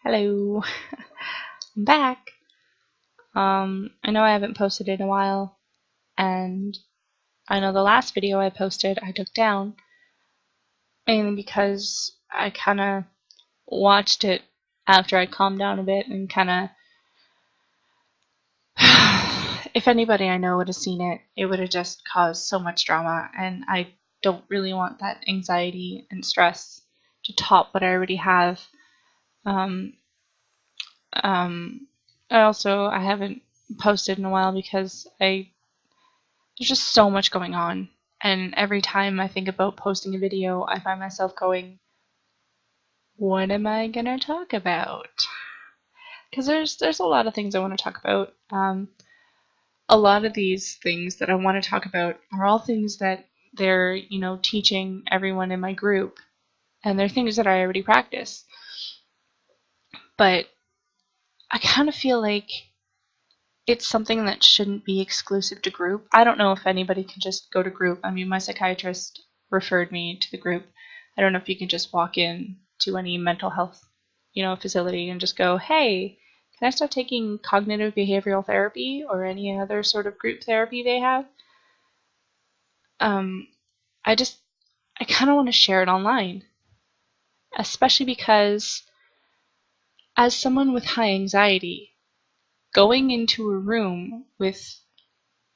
Hello, I'm back. I know I haven't posted in a while, and I know the last video I posted I took down, mainly because I kind of watched it after I calmed down a bit and kind of, if anybody I know would have seen it, it would have just caused so much drama, and I don't really want that anxiety and stress to top what I already have. Um, I haven't posted in a while because there's just so much going on. And every time I think about posting a video, I find myself going, what am I going to talk about? Because there's a lot of things I want to talk about. A lot of these things that I want to talk about are all things that they're, teaching everyone in my group. And they're things that I already practice. But I kind of feel like it's something that shouldn't be exclusive to group. I don't know if anybody can just go to group. I mean, my psychiatrist referred me to the group. I don't know if you can just walk in to any mental health, facility and just go, "Hey, can I start taking cognitive behavioral therapy or any other sort of group therapy they have?" Um, I just I kind of want to share it online, especially because as someone with high anxiety, going into a room with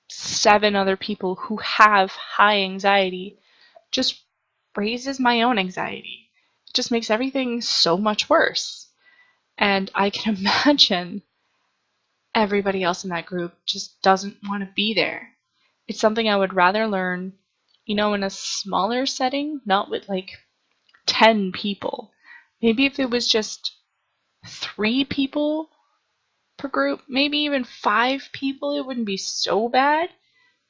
7 other people who have high anxiety just raises my own anxiety. It just makes everything so much worse. And I can imagine everybody else in that group just doesn't want to be there. It's something I would rather learn, in a smaller setting, not with like 10 people. Maybe if it was just 3 people per group, maybe even 5 people, it wouldn't be so bad.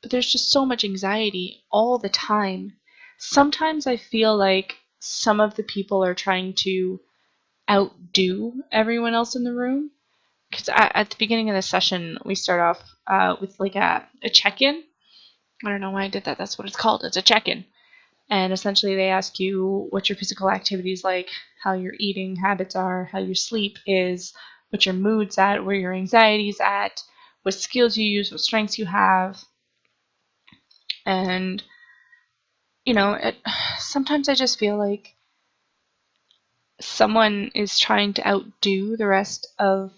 But there's just so much anxiety all the time. Sometimes I feel like some of the people are trying to outdo everyone else in the room. Because at the beginning of the session, we start off with like a check-in. I don't know why I did that. That's what it's called. It's a check-in. And essentially they ask you what your physical activity is like, how your eating habits are, how your sleep is, what your mood's at, where your anxiety's at, what skills you use, what strengths you have. And sometimes I just feel like someone is trying to outdo the rest of,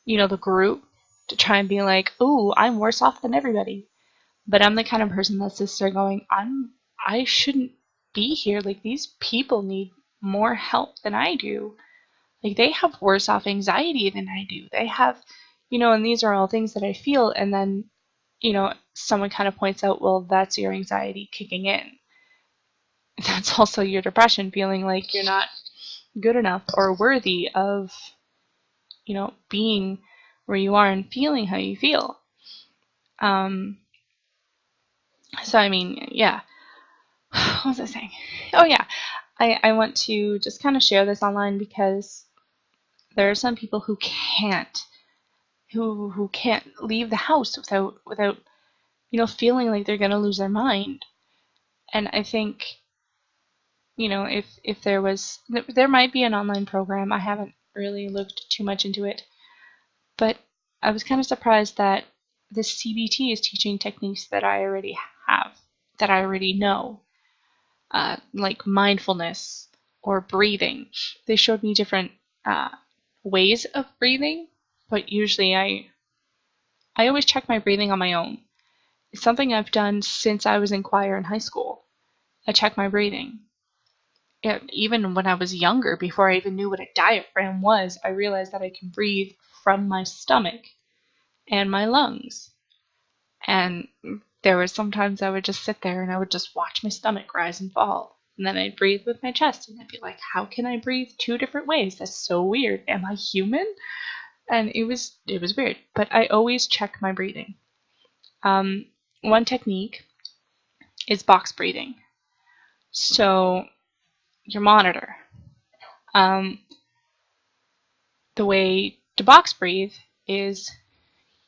the group to try and be like, "Ooh, I'm worse off than everybody." But I'm the kind of person that sits there going, I shouldn't be here. Like, these people need more help than I do. Like, they have worse off anxiety than I do. They have, and these are all things that I feel. And then, someone kind of points out, well, that's your anxiety kicking in. That's also your depression, feeling like you're not good enough or worthy of, being where you are and feeling how you feel. So, I mean, yeah. What was I saying? Oh, yeah. I want to just kind of share this online because there are some people who can't, who can't leave the house without, feeling like they're going to lose their mind. And I think, if there might be an online program. I haven't really looked too much into it, but I was kind of surprised that this CBT is teaching techniques that I already have, that I already know, like mindfulness or breathing. They showed me different ways of breathing, but usually I always check my breathing on my own. It's something I've done since I was in choir in high school. I check my breathing. Even when I was younger, before I even knew what a diaphragm was, I realized that I can breathe from my stomach and my lungs. And there were sometimes I would just sit there and I would just watch my stomach rise and fall. And then I'd breathe with my chest and I'd be like, how can I breathe 2 different ways? That's so weird. Am I human? And it was weird. But I always check my breathing. One technique is box breathing. So your monitor. The way to box breathe is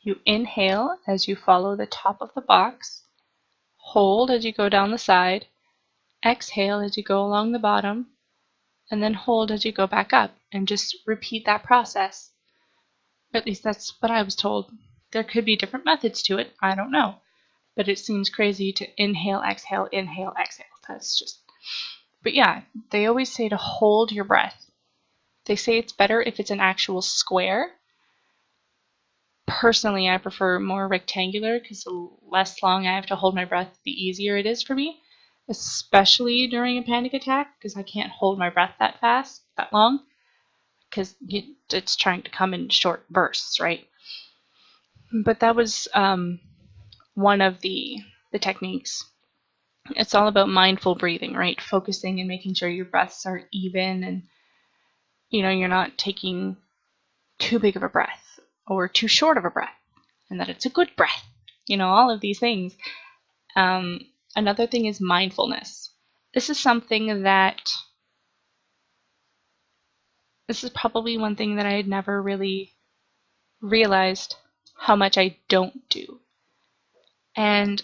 you inhale as you follow the top of the box, hold as you go down the side, exhale as you go along the bottom, and then hold as you go back up, and just repeat that process. At least that's what I was told. There could be different methods to it, I don't know. But it seems crazy to inhale, exhale, inhale, exhale. That's just. But yeah, they always say to hold your breath. They say it's better if it's an actual square. Personally, I prefer more rectangular because the less long I have to hold my breath, the easier it is for me, especially during a panic attack because I can't hold my breath that fast, that long, because it's trying to come in short bursts, right? But that was one of the techniques. It's all about mindful breathing, right? Focusing and making sure your breaths are even and you're not taking too big of a breath or too short of a breath, and that it's a good breath. All of these things. Another thing is mindfulness. This is probably one thing that I had never really realized how much I don't do. And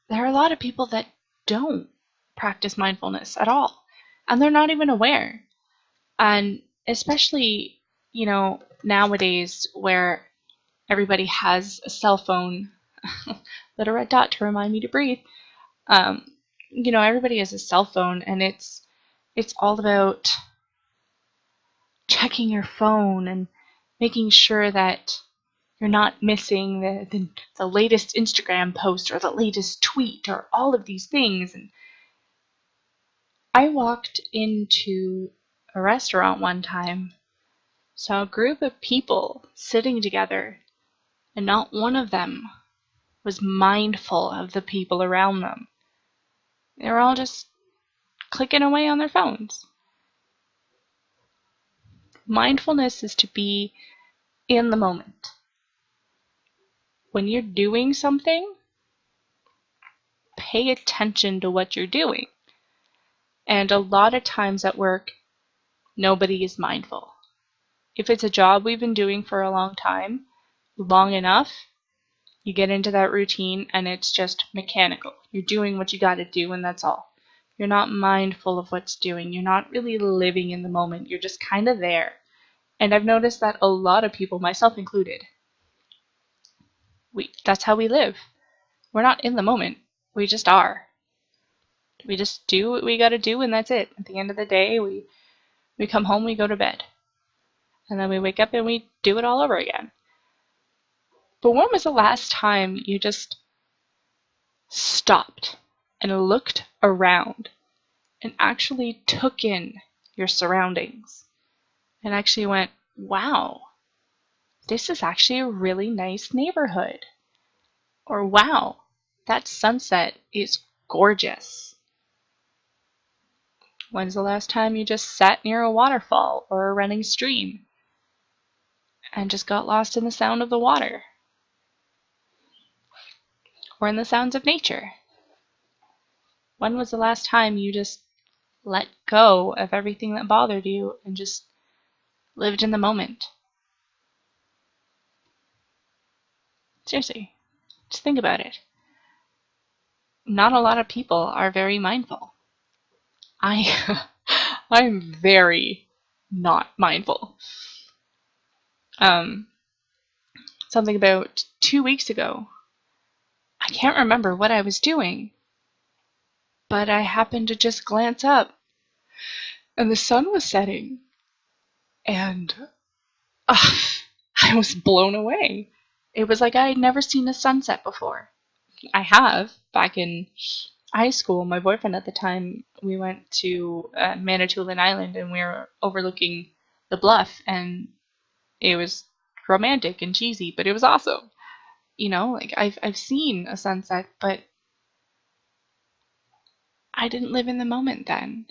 there are a lot of people that don't practice mindfulness at all, and they're not even aware. And especially, nowadays where everybody has a cell phone, little red dot to remind me to breathe. Everybody has a cell phone, and it's all about checking your phone and making sure that you're not missing the latest Instagram post or the latest tweet or all of these things. And I walked into a restaurant one time, saw a group of people sitting together, and not one of them was mindful of the people around them. They were all just clicking away on their phones. Mindfulness is to be in the moment. When you're doing something, pay attention to what you're doing. And a lot of times at work, nobody is mindful. If it's a job we've been doing for a long time, long enough, you get into that routine and it's just mechanical. You're doing what you got to do, and that's all. You're not mindful of what's doing. You're not really living in the moment. You're just kind of there. And I've noticed that a lot of people, myself included, that's how we live. We're not in the moment. We just are. We just do what we got to do, and that's it. At the end of the day, we come home, we go to bed. And then we wake up and we do it all over again. But when was the last time you just stopped and looked around and actually took in your surroundings and actually went, wow, this is actually a really nice neighborhood? Or wow, that sunset is gorgeous. When's the last time you just sat near a waterfall or a running stream and just got lost in the sound of the water? Or in the sounds of nature? When was the last time you just let go of everything that bothered you and just lived in the moment? Seriously, just think about it. Not a lot of people are very mindful. I'm very not mindful. Something about 2 weeks ago, I can't remember what I was doing, but I happened to just glance up, and the sun was setting, and I was blown away. It was like I had never seen a sunset before. I have, back in high school. My boyfriend at the time, we went to Manitoulin Island, and we were overlooking the bluff, and it was romantic and cheesy, but it was awesome. Like I've seen a sunset, but I didn't live in the moment then.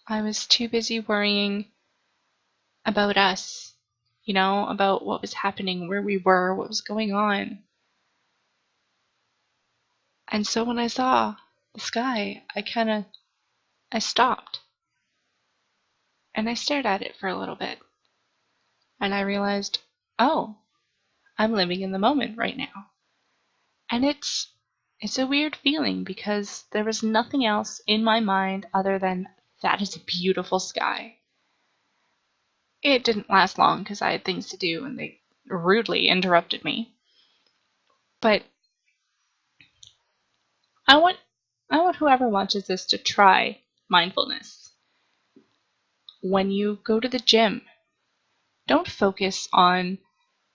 I was too busy worrying about us, about what was happening, where we were, what was going on. And so when I saw the sky, I stopped. And I stared at it for a little bit. And I realized, oh, I'm living in the moment right now. And it's a weird feeling because there was nothing else in my mind other than that is a beautiful sky. It didn't last long because I had things to do and they rudely interrupted me. But I want whoever watches this to try mindfulness. When you go to the gym, don't focus on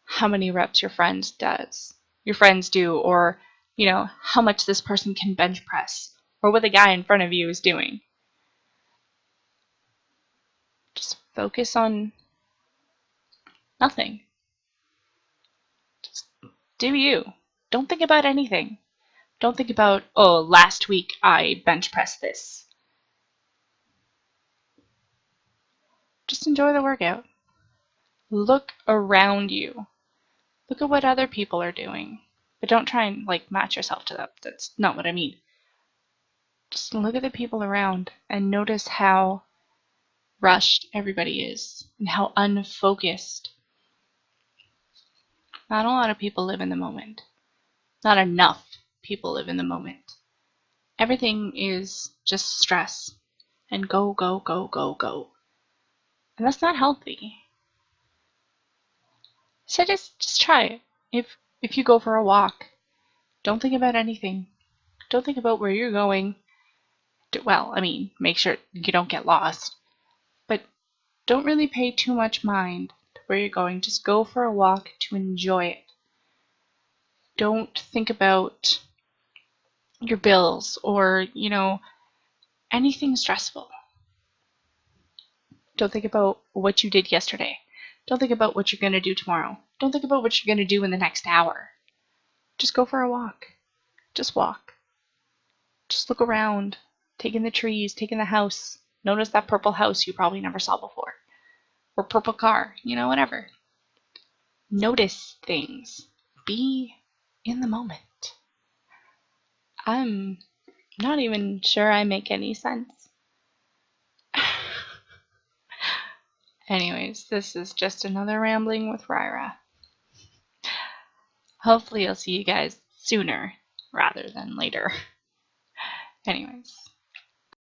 how many reps your friends do, or how much this person can bench press, or what the guy in front of you is doing. Just focus on nothing. Just do you. Don't think about anything. Don't think about, oh, last week I bench pressed this. Just enjoy the workout. Look around you. Look at what other people are doing. But don't try and match yourself to that. That's not what I mean. Just look at the people around and notice how rushed everybody is and how unfocused. Not a lot of people live in the moment. Not enough people live in the moment. Everything is just stress and go, go, go, go, go. And that's not healthy. So just try it. If you go for a walk, don't think about anything. Don't think about where you're going. Well, I mean, make sure you don't get lost. But don't really pay too much mind to where you're going. Just go for a walk to enjoy it. Don't think about your bills or, anything stressful. Don't think about what you did yesterday. Don't think about what you're going to do tomorrow. Don't think about what you're going to do in the next hour. Just go for a walk. Just walk. Just look around. Take in the trees. Take in the house. Notice that purple house you probably never saw before. Or purple car. Whatever. Notice things. Be in the moment. I'm not even sure I make any sense. Anyways, this is just another rambling with Rira. Hopefully I'll see you guys sooner rather than later. Anyways.